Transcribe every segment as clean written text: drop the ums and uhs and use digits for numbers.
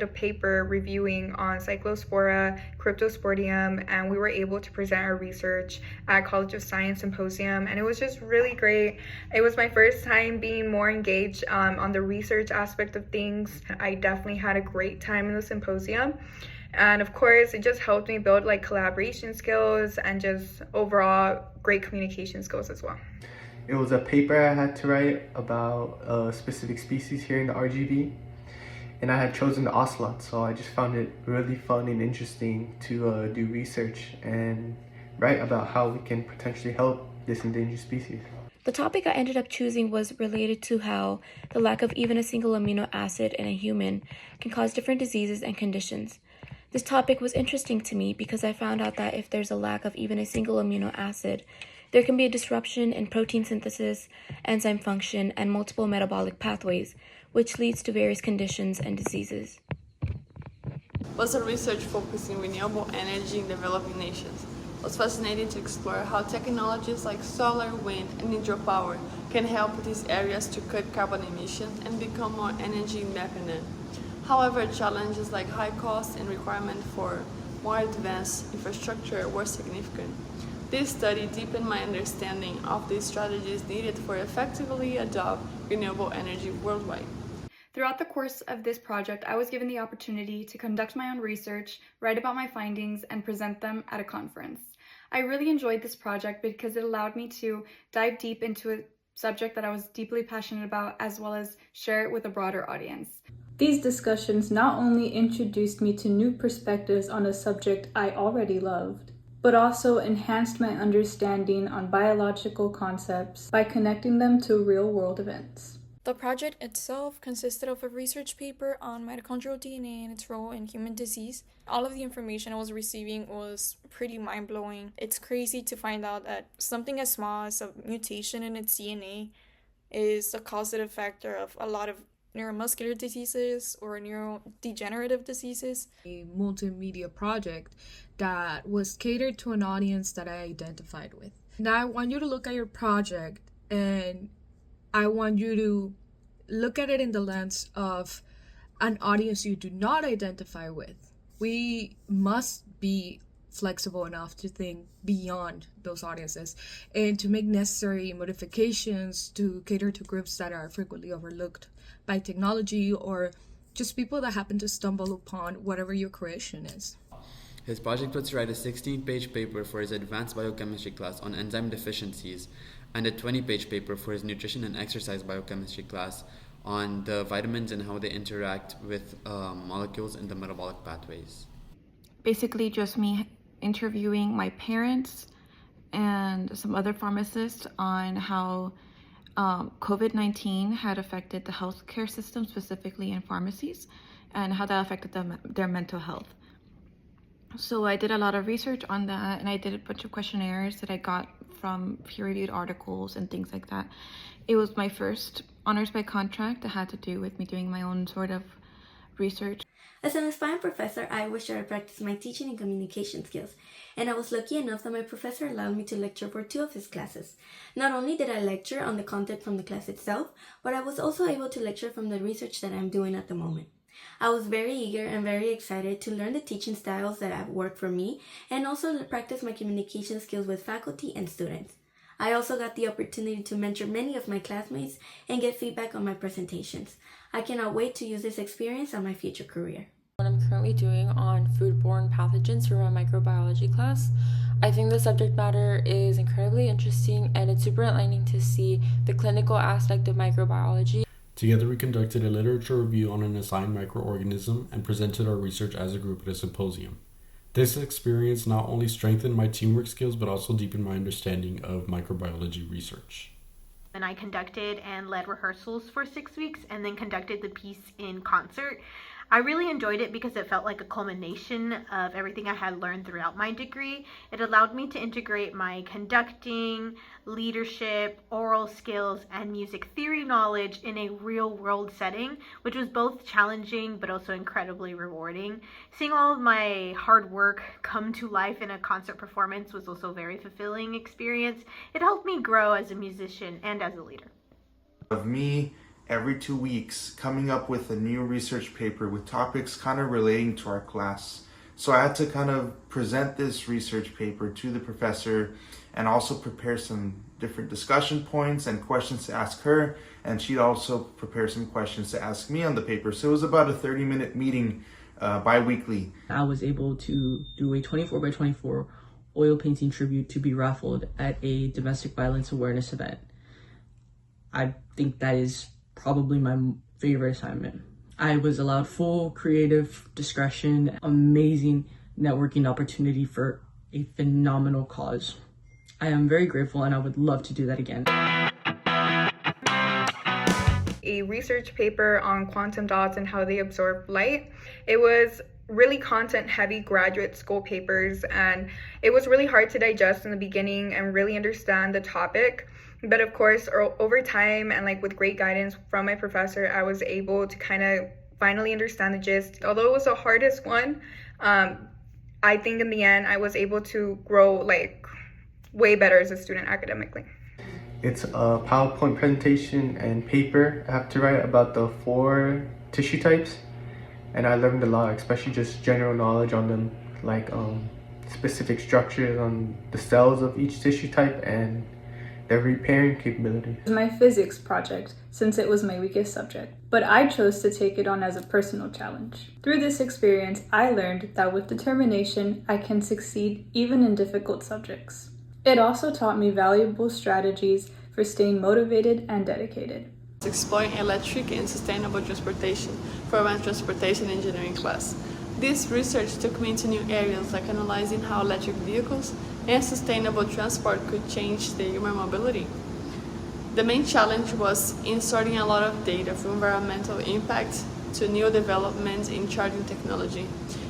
submitted a paper reviewing on Cyclospora, Cryptosporidium, and we were able to present our research at College of Science Symposium, and it was just really great. It was my first time being more engaged on the research aspect of things. I definitely had a great time in the symposium. And of course, it just helped me build like collaboration skills and just overall great communication skills as well. It was a paper I had to write about a specific species here in the RGV, and I had chosen the ocelot, so I just found it really fun and interesting to do research and write about how we can potentially help this endangered species. The topic I ended up choosing was related to how the lack of even a single amino acid in a human can cause different diseases and conditions. This topic was interesting to me because I found out that if there's a lack of even a single amino acid, there can be a disruption in protein synthesis, enzyme function, and multiple metabolic pathways, which leads to various conditions and diseases. Was a research focusing renewable energy in developing nations. It was fascinating to explore how technologies like solar, wind, and hydropower can help these areas to cut carbon emissions and become more energy independent. However, challenges like high costs and requirement for more advanced infrastructure were significant. This study deepened my understanding of the strategies needed for effectively adopt renewable energy worldwide. Throughout the course of this project, I was given the opportunity to conduct my own research, write about my findings, and present them at a conference. I really enjoyed this project because it allowed me to dive deep into a subject that I was deeply passionate about, as well as share it with a broader audience. These discussions not only introduced me to new perspectives on a subject I already loved, but also enhanced my understanding on biological concepts by connecting them to real-world events. The project itself consisted of a research paper on mitochondrial DNA and its role in human disease. All of the information I was receiving was pretty mind-blowing. It's crazy to find out that something as small as a mutation in its DNA is the causative factor of a lot of neuromuscular diseases or neurodegenerative diseases. A multimedia project that was catered to an audience that I identified with. Now I want you to look at your project and I want you to look at it in the lens of an audience you do not identify with. We must be flexible enough to think beyond those audiences and to make necessary modifications to cater to groups that are frequently overlooked by technology or just people that happen to stumble upon whatever your creation is. His project was to write a 16-page paper for his advanced biochemistry class on enzyme deficiencies and a 20-page paper for his nutrition and exercise biochemistry class on the vitamins and how they interact with molecules in the metabolic pathways. Basically just me interviewing my parents and some other pharmacists on how COVID-19 had affected the healthcare system, specifically in pharmacies, and how that affected their mental health. So I did a lot of research on that, and I did a bunch of questionnaires that I got from peer-reviewed articles and things like that. It was my first honors by contract that had to do with me doing my own sort of research. As an aspiring professor, I was sure to practice my teaching and communication skills, and I was lucky enough that my professor allowed me to lecture for 2 of his classes. Not only did I lecture on the content from the class itself, but I was also able to lecture from the research that I'm doing at the moment. I was very eager and very excited to learn the teaching styles that have worked for me and also practice my communication skills with faculty and students. I also got the opportunity to mentor many of my classmates and get feedback on my presentations. I cannot wait to use this experience on my future career. What I'm currently doing on foodborne pathogens for my microbiology class. I think the subject matter is incredibly interesting and it's super enlightening to see the clinical aspect of microbiology. Together we conducted a literature review on an assigned microorganism and presented our research as a group at a symposium. This experience not only strengthened my teamwork skills but also deepened my understanding of microbiology research. And I conducted and led rehearsals for 6 weeks and then conducted the piece in concert. I really enjoyed it because it felt like a culmination of everything I had learned throughout my degree. It allowed me to integrate my conducting, leadership, oral skills, and music theory knowledge in a real-world setting, which was both challenging but also incredibly rewarding. Seeing all of my hard work come to life in a concert performance was also a very fulfilling experience. It helped me grow as a musician and as a leader. Of me every 2 weeks coming up with a new research paper with topics kind of relating to our class. So I had to kind of present this research paper to the professor and also prepare some different discussion points and questions to ask her, and she'd also prepare some questions to ask me on the paper. So it was about a 30-minute meeting bi-weekly. I was able to do a 24 by 24 oil painting tribute to be raffled at a domestic violence awareness event. I think that is probably my favorite assignment. I was allowed full creative discretion, amazing networking opportunity for a phenomenal cause. I am very grateful and I would love to do that again. A research paper on quantum dots and how they absorb light. It was really content heavy graduate school papers, and it was really hard to digest in the beginning and really understand the topic. But of course, over time and like with great guidance from my professor, I was able to kind of finally understand the gist. Although it was the hardest one, I think in the end I was able to grow like way better as a student academically. It's a PowerPoint presentation and paper I have to write about the 4 tissue types, and I learned a lot, especially just general knowledge on them, like specific structures on the cells of each tissue type and their repairing capability. It was my physics project since it was my weakest subject, but I chose to take it on as a personal challenge. Through this experience, I learned that with determination, I can succeed even in difficult subjects. It also taught me valuable strategies for staying motivated and dedicated. Exploring electric and sustainable transportation for my transportation engineering class. This research took me into new areas like analyzing how electric vehicles and sustainable transport could change the human mobility. The main challenge was inserting a lot of data from environmental impact to new developments in charging technology.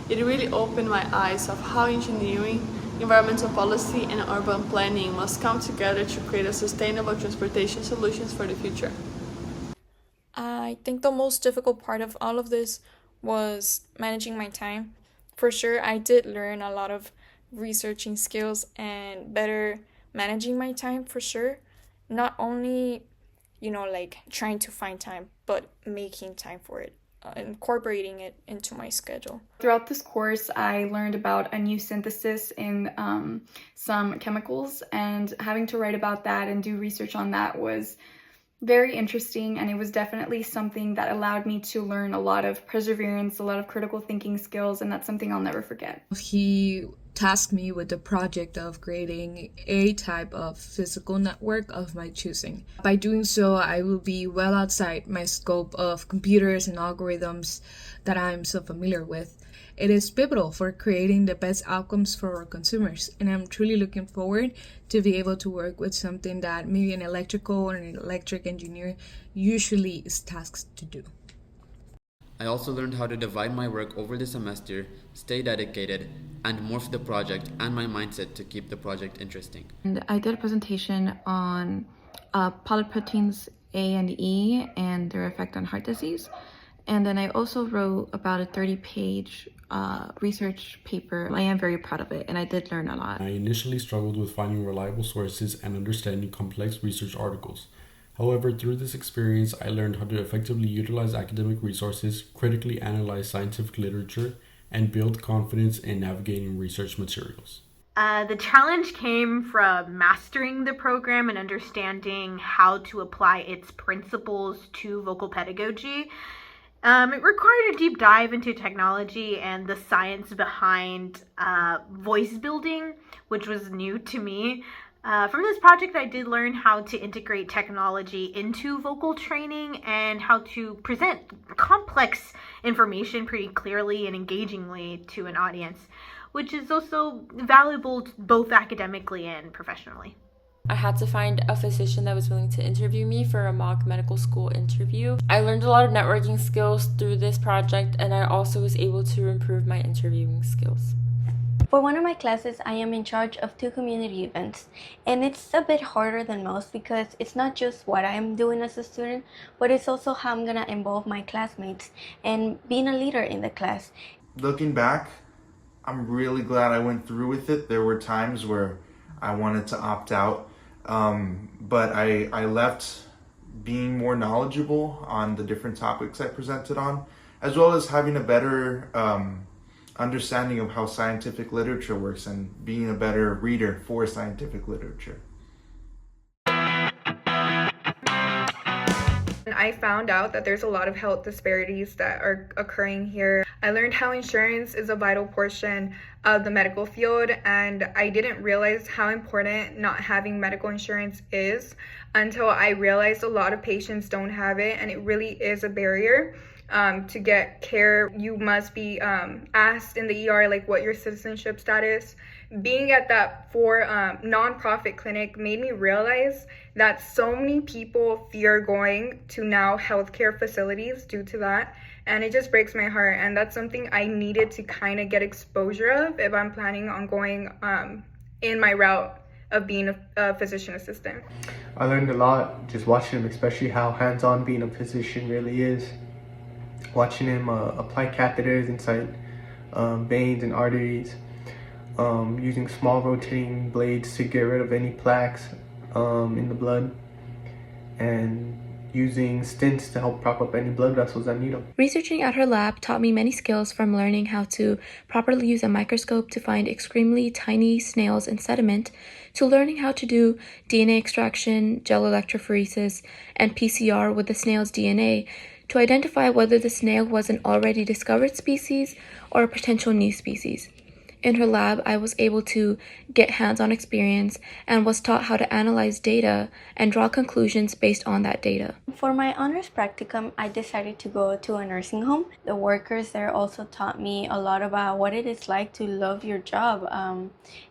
It really opened my eyes of how engineering, environmental policy, and urban planning must come together to create a sustainable transportation solutions for the future. I think the most difficult part of all of this was managing my time. For sure, I did learn a lot of researching skills and better managing my time for sure. Not only, like trying to find time, but making time for it, incorporating it into my schedule. Throughout this course, I learned about a new synthesis in some chemicals, and having to write about that and do research on that was very interesting, and it was definitely something that allowed me to learn a lot of perseverance, a lot of critical thinking skills, and that's something I'll never forget. He tasked me with the project of creating a type of physical network of my choosing. By doing so, I will be well outside my scope of computers and algorithms that I'm so familiar with. It is pivotal for creating the best outcomes for our consumers, and I'm truly looking forward to be able to work with something that maybe an electrical or an electric engineer usually is tasked to do. I also learned how to divide my work over the semester, stay dedicated, and morph the project and my mindset to keep the project interesting. And I did a presentation on polyproteins A and E and their effect on heart disease. And then I also wrote about a 30-page research paper. I am very proud of it, and I did learn a lot. I initially struggled with finding reliable sources and understanding complex research articles. However, through this experience, I learned how to effectively utilize academic resources, critically analyze scientific literature, and build confidence in navigating research materials. The challenge came from mastering the program and understanding how to apply its principles to vocal pedagogy. It required a deep dive into technology and the science behind voice building, which was new to me. From this project, I did learn how to integrate technology into vocal training and how to present complex information pretty clearly and engagingly to an audience, which is also valuable both academically and professionally. I had to find a physician that was willing to interview me for a mock medical school interview. I learned a lot of networking skills through this project, and I also was able to improve my interviewing skills. For one of my classes, I am in charge of 2 community events, and it's a bit harder than most because it's not just what I am doing as a student, but it's also how I'm gonna involve my classmates and being a leader in the class. Looking back, I'm really glad I went through with it. There were times where I wanted to opt out, but I left being more knowledgeable on the different topics I presented on, as well as having a better understanding of how scientific literature works and being a better reader for scientific literature. I found out that there's a lot of health disparities that are occurring here. I learned how insurance is a vital portion of the medical field, and I didn't realize how important not having medical insurance is until I realized a lot of patients don't have it, and it really is a barrier. To get care, you must be asked in the ER like what your citizenship status. Being at that nonprofit clinic made me realize that so many people fear going to now healthcare facilities due to that, and it just breaks my heart. And that's something I needed to kind of get exposure of if I'm planning on going in my route of being a physician assistant. I learned a lot just watching him, especially how hands-on being a physician really is. Watching him apply catheters inside veins and arteries, using small rotating blades to get rid of any plaques in the blood, and using stents to help prop up any blood vessels that need them. Researching at her lab taught me many skills, from learning how to properly use a microscope to find extremely tiny snails in sediment, to learning how to do DNA extraction, gel electrophoresis, and PCR with the snail's DNA to identify whether the snail was an already discovered species or a potential new species. In her lab, I was able to get hands-on experience and was taught how to analyze data and draw conclusions based on that data. For my honors practicum, I decided to go to a nursing home. The workers there also taught me a lot about what it is like to love your job.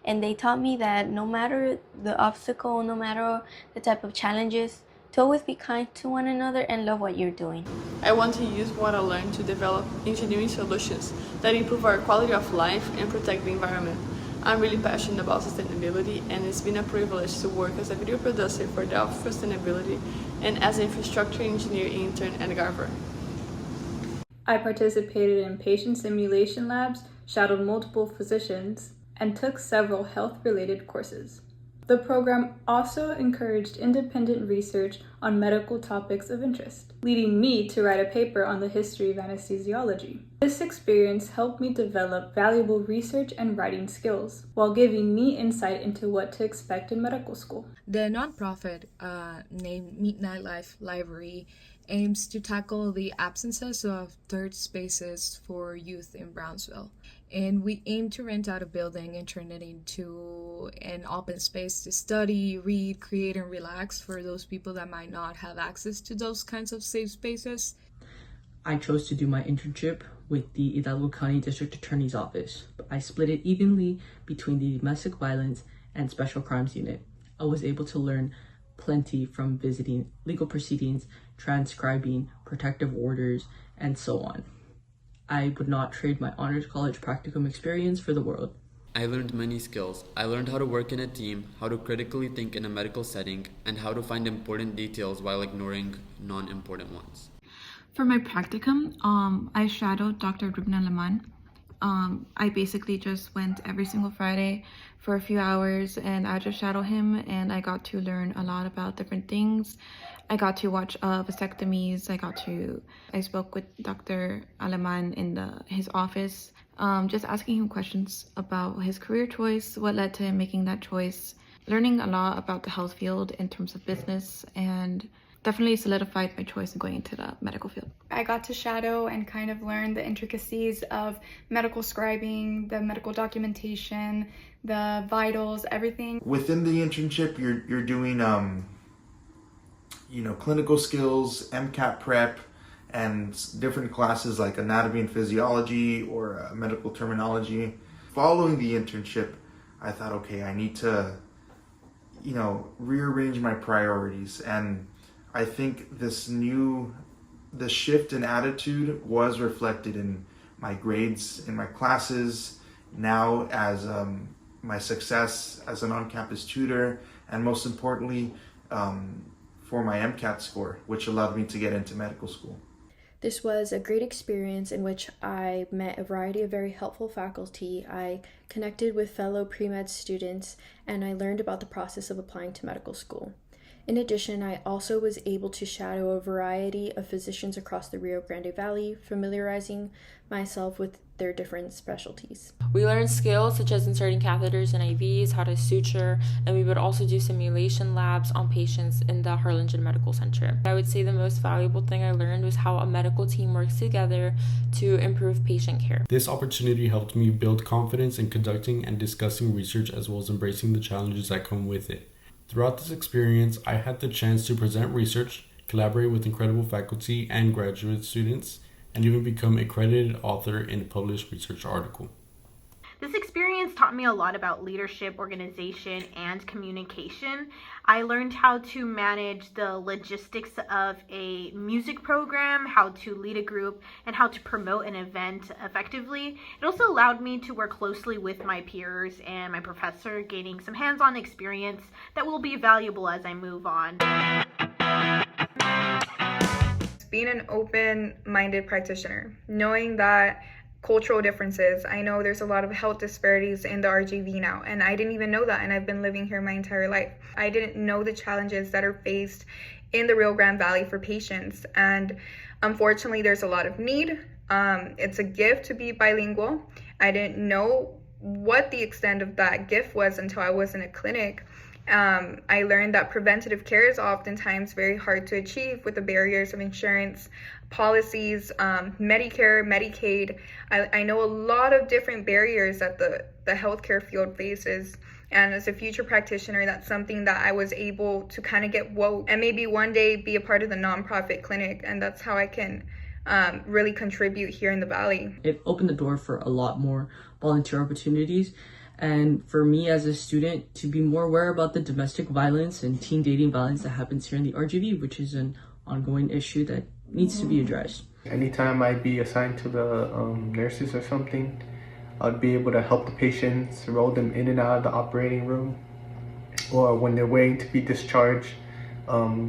And they taught me that no matter the obstacle, no matter the type of challenges, to always be kind to one another and love what you're doing. I want to use what I learned to develop engineering solutions that improve our quality of life and protect the environment. I'm really passionate about sustainability, and it's been a privilege to work as a video producer for Delft Sustainability and as an infrastructure engineer intern at Garver. I participated in patient simulation labs, shadowed multiple physicians, and took several health-related courses. The program also encouraged independent research on medical topics of interest, leading me to write a paper on the history of anesthesiology. This experience helped me develop valuable research and writing skills, while giving me insight into what to expect in medical school. The nonprofit named Midnight Life Library aims to tackle the absences of third spaces for youth in Brownsville. And we aim to rent out a building and turn it into an open space to study, read, create, and relax for those people that might not have access to those kinds of safe spaces. I chose to do my internship with the Hidalgo County District Attorney's Office. I split it evenly between the Domestic Violence and Special Crimes Unit. I was able to learn plenty from visiting legal proceedings, transcribing protective orders, and so on. I would not trade my honors college practicum experience for the world. I learned many skills. I learned how to work in a team, how to critically think in a medical setting, and how to find important details while ignoring non-important ones. For my practicum, I shadowed Dr. Rubna Aleman. I basically just went every single Friday for a few hours, and I just shadow him, and I got to learn a lot about different things. I got to watch vasectomies. I spoke with Dr. Aleman in his office, just asking him questions about his career choice, what led to him making that choice, learning a lot about the health field in terms of business, and definitely solidified my choice in going into the medical field. I got to shadow and kind of learn the intricacies of medical scribing, the medical documentation, the vitals, everything. Within the internship, you're doing clinical skills, MCAT prep, and different classes like anatomy and physiology or medical terminology. Following the internship, I thought, okay, I need to, rearrange my priorities. And I think the shift in attitude was reflected in my grades, in my classes, now as my success as an on-campus tutor, and most importantly, for my MCAT score, which allowed me to get into medical school. This was a great experience in which I met a variety of very helpful faculty. I connected with fellow pre-med students, and I learned about the process of applying to medical school. In addition, I also was able to shadow a variety of physicians across the Rio Grande Valley, familiarizing myself with their different specialties. We learned skills such as inserting catheters and IVs, how to suture, and we would also do simulation labs on patients in the Harlingen Medical Center. I would say the most valuable thing I learned was how a medical team works together to improve patient care. This opportunity helped me build confidence in conducting and discussing research as well as embracing the challenges that come with it. Throughout this experience, I had the chance to present research, collaborate with incredible faculty and graduate students, and even become a credited author in a published research article. This experience taught me a lot about leadership, organization, and communication. I learned how to manage the logistics of a music program, how to lead a group, and how to promote an event effectively. It also allowed me to work closely with my peers and my professor, gaining some hands-on experience that will be valuable as I move on. Being an open-minded practitioner, knowing that cultural differences. I know there's a lot of health disparities in the RGV now, and I didn't even know that, and I've been living here my entire life. I didn't know the challenges that are faced in the Rio Grande Valley for patients, and unfortunately there's a lot of need. It's a gift to be bilingual. I didn't know what the extent of that gift was until I was in a clinic. I learned that preventative care is oftentimes very hard to achieve with the barriers of insurance policies, Medicare, Medicaid. I know a lot of different barriers that the healthcare field faces. And as a future practitioner, that's something that I was able to kind of get woke and maybe one day be a part of the nonprofit clinic. And that's how I can really contribute here in the Valley. It opened the door for a lot more volunteer opportunities. And for me as a student to be more aware about the domestic violence and teen dating violence that happens here in the RGV, which is an ongoing issue that needs to be addressed. Anytime I'd be assigned to the nurses or something, I'd be able to help the patients, roll them in and out of the operating room, or when they're waiting to be discharged,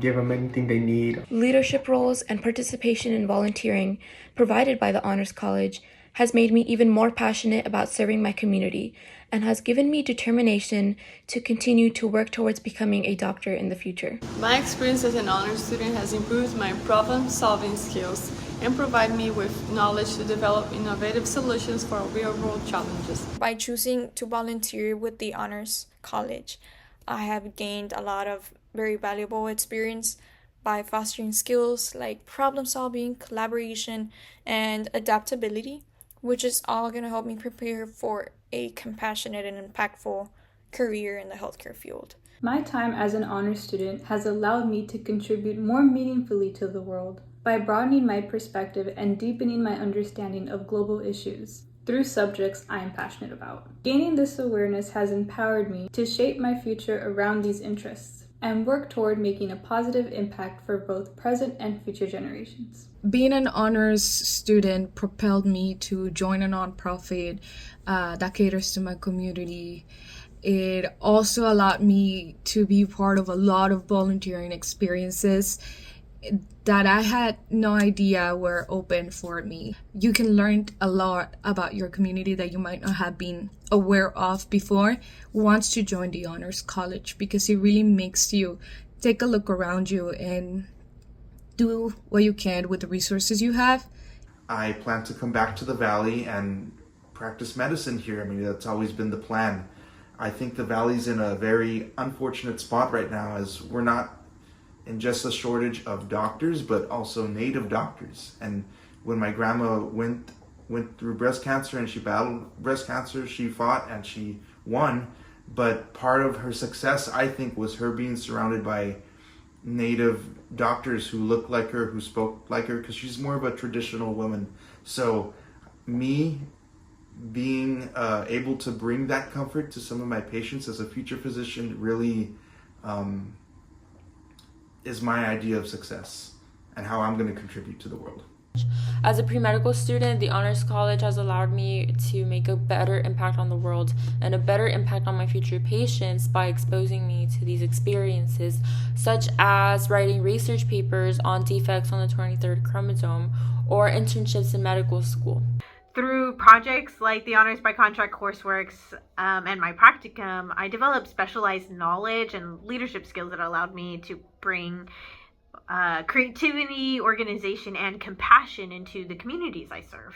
give them anything they need. Leadership roles and participation in volunteering provided by the Honors College has made me even more passionate about serving my community and has given me determination to continue to work towards becoming a doctor in the future. My experience as an honors student has improved my problem-solving skills and provided me with knowledge to develop innovative solutions for real-world challenges. By choosing to volunteer with the Honors College, I have gained a lot of very valuable experience by fostering skills like problem-solving, collaboration, and adaptability, which is all going to help me prepare for a compassionate and impactful career in the healthcare field. My time as an honors student has allowed me to contribute more meaningfully to the world by broadening my perspective and deepening my understanding of global issues through subjects I am passionate about. Gaining this awareness has empowered me to shape my future around these interests and work toward making a positive impact for both present and future generations. Being an honors student propelled me to join a nonprofit that caters to my community. It also allowed me to be part of a lot of volunteering experiences that I had no idea were open for me. You can learn a lot about your community that you might not have been aware of before once you join the Honors College, because it really makes you take a look around you and do what you can with the resources you have. I plan to come back to the Valley and practice medicine here. I mean, that's always been the plan. I think the Valley's in a very unfortunate spot right now, as we're not in just a shortage of doctors, but also native doctors. And when my grandma went through breast cancer and she battled breast cancer, she fought and she won. But part of her success, I think, was her being surrounded by native doctors who looked like her, who spoke like her, because she's more of a traditional woman. So me being able to bring that comfort to some of my patients as a future physician really is my idea of success and how I'm going to contribute to the world. As a pre-medical student, the Honors College has allowed me to make a better impact on the world and a better impact on my future patients by exposing me to these experiences, such as writing research papers on defects on the 23rd chromosome or internships in medical school. Through projects like the Honors by Contract courseworks and my practicum, I developed specialized knowledge and leadership skills that allowed me to bring creativity, organization, and compassion into the communities I serve.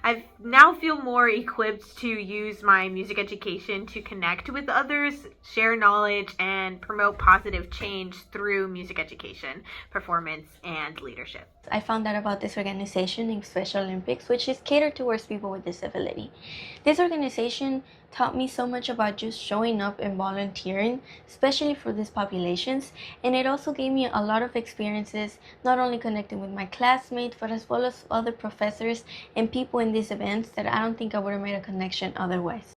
I now feel more equipped to use my music education to connect with others, share knowledge, and promote positive change through music education, performance, and leadership. I found out about this organization named Special Olympics, which is catered towards people with disability. This organization taught me so much about just showing up and volunteering, especially for these populations, and it also gave me a lot of experiences, not only connecting with my classmates, but as well as other professors and people in these events that I don't think I would have made a connection otherwise.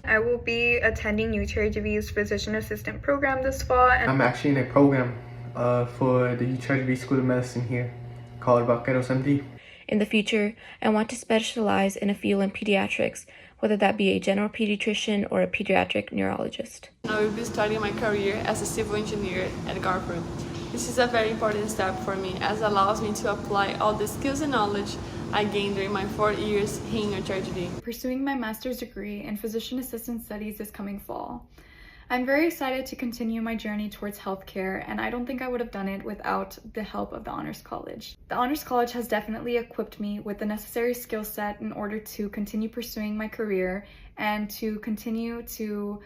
I will be attending UTRGV's Physician Assistant program this fall. And I'm actually in a program for the UTRGV School of Medicine here called Vaqueros MD. In the future, I want to specialize in a field in pediatrics, whether that be a general pediatrician or a pediatric neurologist. I will be starting my career as a civil engineer at Garford. This is a very important step for me as it allows me to apply all the skills and knowledge I gained during my 4 years here in UTRGV. Pursuing my master's degree in physician assistant studies this coming fall. I'm very excited to continue my journey towards healthcare, and I don't think I would have done it without the help of the Honors College. The Honors College has definitely equipped me with the necessary skill set in order to continue pursuing my career and to continue to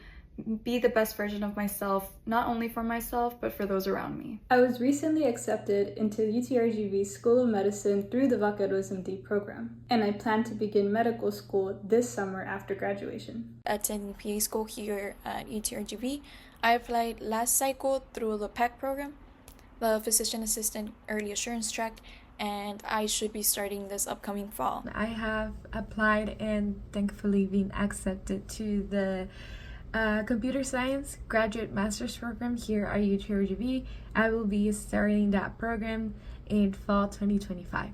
be the best version of myself, not only for myself, but for those around me. I was recently accepted into UTRGV School of Medicine through the Vaqueros MD program, and I plan to begin medical school this summer after graduation. Attending PA school here at UTRGV, I applied last cycle through the PAC program, the Physician Assistant Early Assurance Track, and I should be starting this upcoming fall. I have applied and thankfully been accepted to the Computer Science Graduate Master's Program here at UTRGV. I will be starting that program in fall 2025.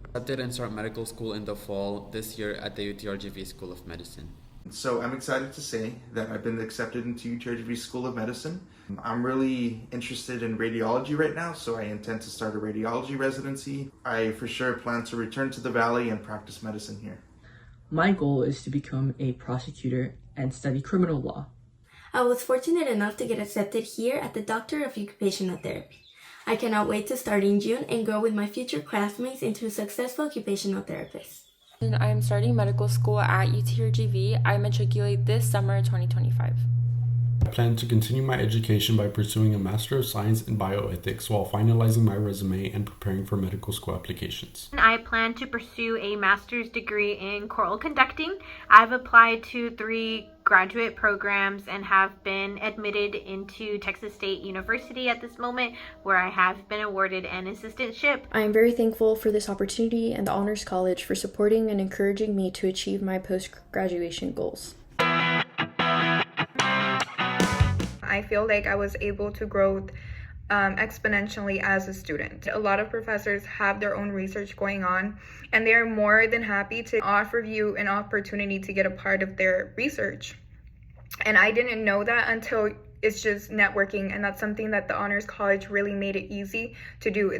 Accepted and start medical school in the fall this year at the UTRGV School of Medicine. So I'm excited to say that I've been accepted into UTRGV School of Medicine. I'm really interested in radiology right now, so I intend to start a radiology residency. I for sure plan to return to the Valley and practice medicine here. My goal is to become a prosecutor and study criminal law. I was fortunate enough to get accepted here at the Doctor of Occupational Therapy. I cannot wait to start in June and grow with my future classmates into successful occupational therapists. And I am starting medical school at UTRGV. I matriculate this summer 2025. I plan to continue my education by pursuing a Master of Science in Bioethics while finalizing my resume and preparing for medical school applications. I plan to pursue a master's degree in choral conducting. I've applied to 3 graduate programs and have been admitted into Texas State University at this moment, where I have been awarded an assistantship. I am very thankful for this opportunity and the Honors College for supporting and encouraging me to achieve my post-graduation goals. I feel like I was able to grow exponentially as a student. A lot of professors have their own research going on, and they're more than happy to offer you an opportunity to get a part of their research. And I didn't know that until it's just networking, and that's something that the Honors College really made it easy to do.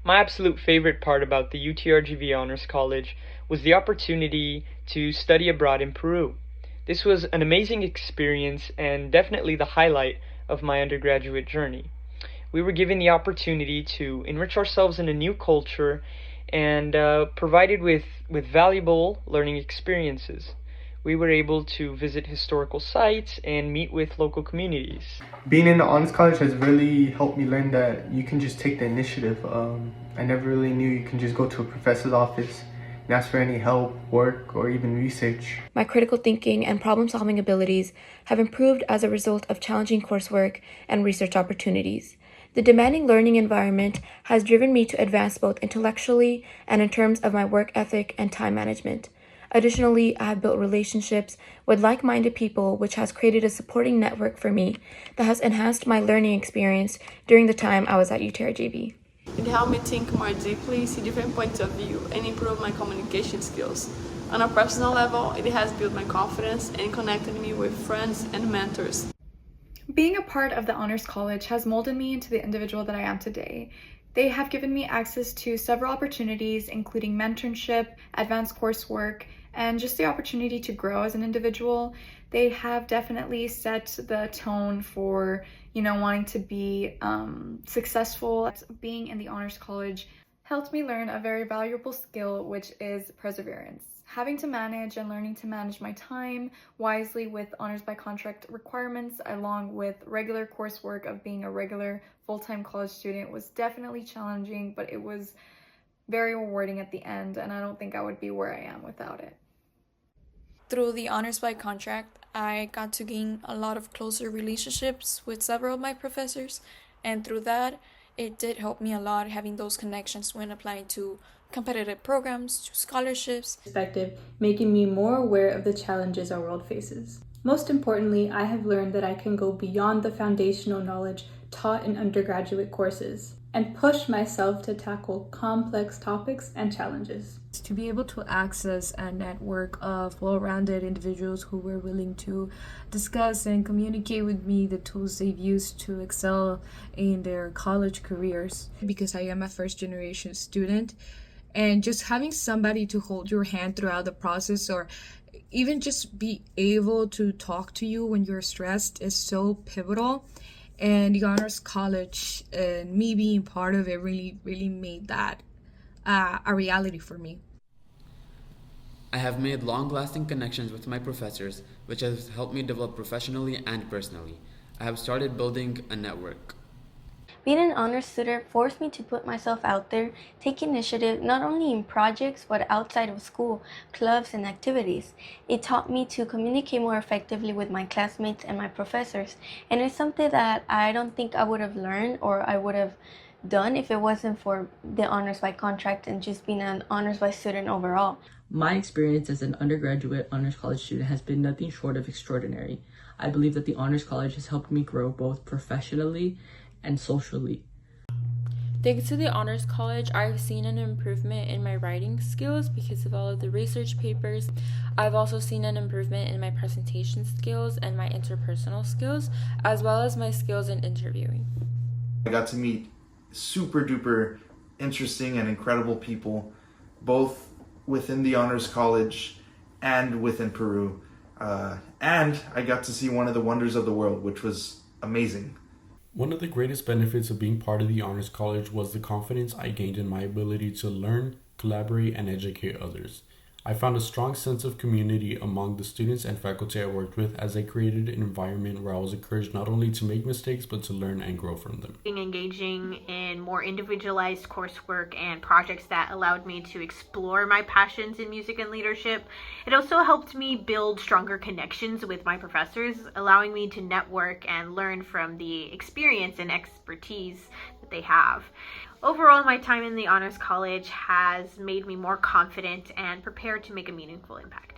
My absolute favorite part about the UTRGV Honors College was the opportunity to study abroad in Peru. This was an amazing experience and definitely the highlight of my undergraduate journey. We were given the opportunity to enrich ourselves in a new culture and provided with valuable learning experiences. We were able to visit historical sites and meet with local communities. Being in the Honors College has really helped me learn that you can just take the initiative. I never really knew you can just go to a professor's office and ask for any help, work, or even research. My critical thinking and problem-solving abilities have improved as a result of challenging coursework and research opportunities. The demanding learning environment has driven me to advance both intellectually and in terms of my work ethic and time management. Additionally, I have built relationships with like-minded people, which has created a supporting network for me that has enhanced my learning experience during the time I was at UTRGV. It helped me think more deeply, see different points of view, and improve my communication skills. On a personal level, it has built my confidence and connected me with friends and mentors. Being a part of the Honors College has molded me into the individual that I am today. They have given me access to several opportunities, including mentorship, advanced coursework, and just the opportunity to grow as an individual. They have definitely set the tone for, wanting to be successful. Being in the Honors College helped me learn a very valuable skill, which is perseverance. Having to manage and learning to manage my time wisely with honors by contract requirements, along with regular coursework of being a regular full-time college student, was definitely challenging, but it was very rewarding at the end, and I don't think I would be where I am without it. Through the honors by contract, I got to gain a lot of closer relationships with several of my professors, and through that, it did help me a lot having those connections when applying to competitive programs, to scholarships. Perspective, making me more aware of the challenges our world faces. Most importantly, I have learned that I can go beyond the foundational knowledge taught in undergraduate courses and push myself to tackle complex topics and challenges. To be able to access a network of well-rounded individuals who were willing to discuss and communicate with me the tools they've used to excel in their college careers. Because I am a first-generation student, and just having somebody to hold your hand throughout the process, or even just be able to talk to you when you're stressed, is so pivotal. And the Honors College and me being part of it really made that a reality for me. I have made long-lasting connections with my professors, which has helped me develop professionally and personally. I have started building a network. Being an honors student forced me to put myself out there, take initiative not only in projects but outside of school, clubs, and activities. It taught me to communicate more effectively with my classmates and my professors, and it's something that I don't think I would have learned or I would have done if it wasn't for the honors by contract and just being an honors by student overall. My experience as an undergraduate honors college student has been nothing short of extraordinary. I believe that the honors college has helped me grow both professionally and socially. Thanks to the Honors College, I've seen an improvement in my writing skills because of all of the research papers. I've also seen an improvement in my presentation skills and my interpersonal skills, as well as my skills in interviewing. I got to meet super duper interesting and incredible people, both within the Honors College and within Peru. And I got to see one of the wonders of the world, which was amazing. One of the greatest benefits of being part of the Honors College was the confidence I gained in my ability to learn, collaborate, and educate others. I found a strong sense of community among the students and faculty I worked with, as I created an environment where I was encouraged not only to make mistakes but to learn and grow from them. Engaging in more individualized coursework and projects that allowed me to explore my passions in music and leadership. It also helped me build stronger connections with my professors, allowing me to network and learn from the experience and expertise that they have. Overall, my time in the Honors College has made me more confident and prepared to make a meaningful impact.